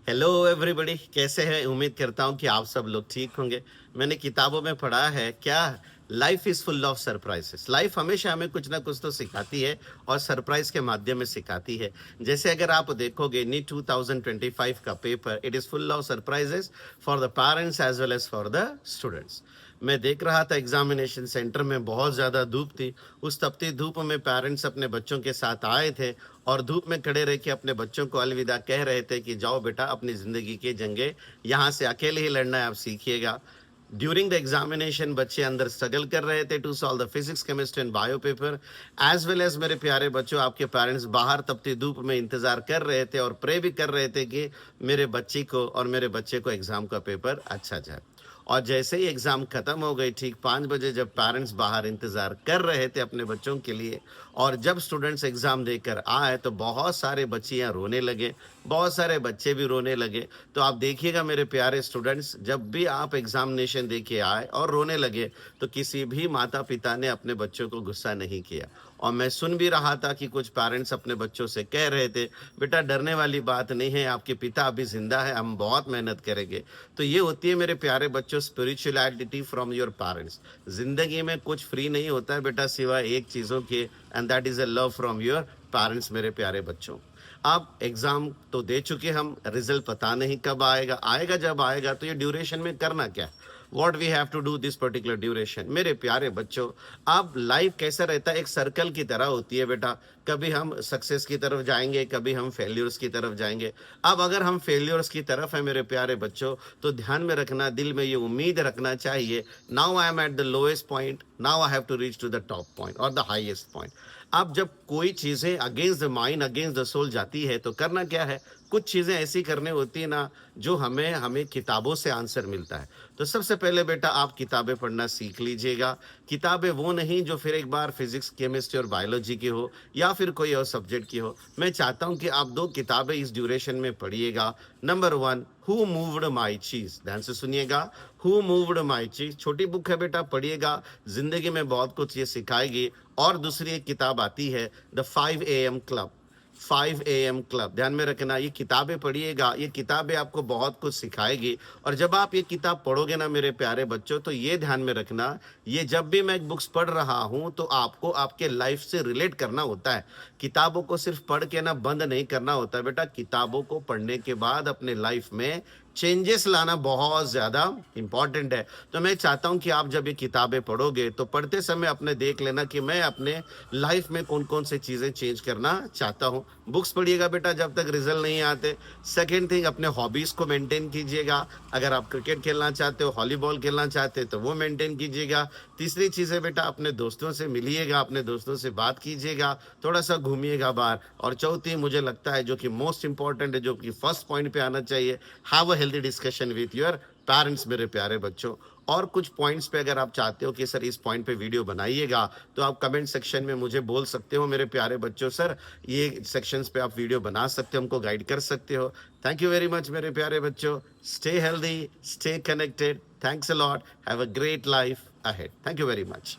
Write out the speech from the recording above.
Hello everybody, कैसे हैं? उम्मीद करता हूं कि आप सब लोग ठीक होंगे। मैंने किताबों में पढ़ा है क्या, life is full of surprises. Life हमेशा हमें कुछ ना कुछ तो सिखाती है और सरप्राइज के माध्यम में सिखाती है। जैसे अगर आप देखोगे नीट 2025 का paper, it is full of surprises for the parents as well as for the students. मैं देख रहा था एग्जामिनेशन सेंटर में बहुत ज़्यादा धूप थी। उस तपती धूप में पेरेंट्स अपने बच्चों के साथ आए थे और धूप में खड़े रह के अपने बच्चों को अलविदा कह रहे थे कि जाओ बेटा, अपनी ज़िंदगी की जंगें यहाँ से अकेले ही लड़ना है, आप सीखिएगा। ड्यूरिंग द एग्जामिनेशन बच्चे अंदर स्ट्रगल कर रहे थे to solve the physics, chemistry and bio paper. As well as मेरे प्यारे बच्चों, आपके पेरेंट्स बाहर तपती धूप में इंतजार कर रहे थे और प्रे भी कर रहे थे कि मेरे बच्ची को और मेरे बच्चे को एग्जाम का पेपर अच्छा जाए। और जैसे ही एग्ज़ाम ख़त्म हो गई, ठीक 5 बजे जब पेरेंट्स बाहर इंतज़ार कर रहे थे अपने बच्चों के लिए और जब स्टूडेंट्स एग्ज़ाम देकर आए, तो बहुत सारे बच्चियाँ रोने लगे, बहुत सारे बच्चे भी रोने लगे। तो आप देखिएगा मेरे प्यारे स्टूडेंट्स, जब भी आप एग्ज़ामिनेशन दे के आए और रोने लगे, तो किसी भी माता-पिता ने अपने बच्चों को गुस्सा नहीं किया। और मैं सुन भी रहा था कि कुछ पेरेंट्स अपने बच्चों से कह रहे थे, "बेटा, डरने वाली बात नहीं है, आपके पिता अभी ज़िंदा है, हम बहुत मेहनत करेंगे।" तो ये होती है मेरे प्यारे बच्चों स्पिरिचुअलिटी फ्रॉम योर पेरेंट्स। जिंदगी में कुछ फ्री नहीं होता है बेटा, सिवाय एक चीजों के, and that is a love from your parents. मेरे प्यारे बच्चों, अब एग्जाम तो दे चुके हम, रिजल्ट पता नहीं कब आएगा। आएगा जब आएगा, तो ये ड्यूरेशन में करना क्या, what we have to do this particular duration. मेरे प्यारे बच्चों, अब लाइफ कैसा रहता है, एक सर्कल की तरह होती है बेटा। कभी हम सक्सेस की तरफ जाएंगे, कभी हम फेल्यूर्स की तरफ जाएंगे। अब अगर हम फेल्यूर्स की तरफ है मेरे प्यारे बच्चों, तो ध्यान में रखना, दिल में ये उम्मीद रखना चाहिए, now I am at the lowest point, now I have to reach to the top point और द हाईएस्ट पॉइंट। अब जब कोई चीजें against the mind, against the soul जाती है, तो करना क्या है, कुछ चीजें ऐसी करनी होती है ना, जो हमें हमें किताबों से आंसर मिलता है। तो सबसे पहले बेटा, आप किताबें पढ़ना सीख लीजिएगा। किताबें वो नहीं जो फिर एक बार फिजिक्स, केमिस्ट्री और बायोलॉजी की हो या फिर कोई और सब्जेक्ट की हो। मैं चाहता हूं कि आप 2 किताबें इस ड्यूरेशन में पढ़िएगा। नंबर 1, हु मूव्ड माई चीज, ध्यान से सुनिएगा। हु मूव्ड माई चीज छोटी बुक है बेटा, पढ़िएगा, जिंदगी में बहुत कुछ ये सिखाएगी। और दूसरी एक किताब आती है, the 5 AM club. 5 AM club, ध्यान में रखना, ये किताबें पढ़िएगा, ये किताबें आपको बहुत कुछ सिखाएगी। और जब आप ये किताब पढ़ोगे ना मेरे प्यारे बच्चों, तो ये ध्यान में रखना, ये जब भी मैं बुक्स पढ़ रहा हूं, तो आपको आपके लाइफ से रिलेट करना होता है। किताबों को सिर्फ पढ़ के ना बंद नहीं करना होता है बेटा, किताबों को पढ़ने के बाद अपने लाइफ में चेंजेस लाना बहुत ज्यादा इंपॉर्टेंट है। तो मैं चाहता हूं कि आप जब ये किताबें पढ़ोगे, तो पढ़ते समय अपने देख लेना कि मैं अपने लाइफ में कौन कौन सी चीजें चेंज करना चाहता हूं। बुक्स पढ़िएगा बेटा जब तक रिजल्ट नहीं आते। सेकेंड थिंग, अपने हॉबीज को मेंटेन कीजिएगा। अगर आप क्रिकेट खेलना चाहते हो, वॉलीबॉल खेलना चाहते हो, तो वो मेंटेन कीजिएगा। तीसरी चीज है बेटा, अपने दोस्तों से मिलिएगा, अपने दोस्तों से बात कीजिएगा, थोड़ा सा घूमिएगा बाहर। और चौथी मुझे लगता है, जो कि मोस्ट इंपॉर्टेंट है, जो कि फर्स्ट पॉइंट पे आना चाहिए, have a healthy discussion with your parents. मेरे प्यारे बच्चों, और कुछ पॉइंट्स पे अगर आप चाहते हो कि सर इस पॉइंट पे वीडियो बनाइएगा, तो आप कमेंट सेक्शन में मुझे बोल सकते हो मेरे प्यारे बच्चों, सर ये सेक्शंस पे आप वीडियो बना सकते हो, हमको गाइड कर सकते हो। थैंक यू वेरी मच मेरे प्यारे बच्चों। Stay healthy, stay connected. Thanks a lot. Have a great life ahead. Thank you very much.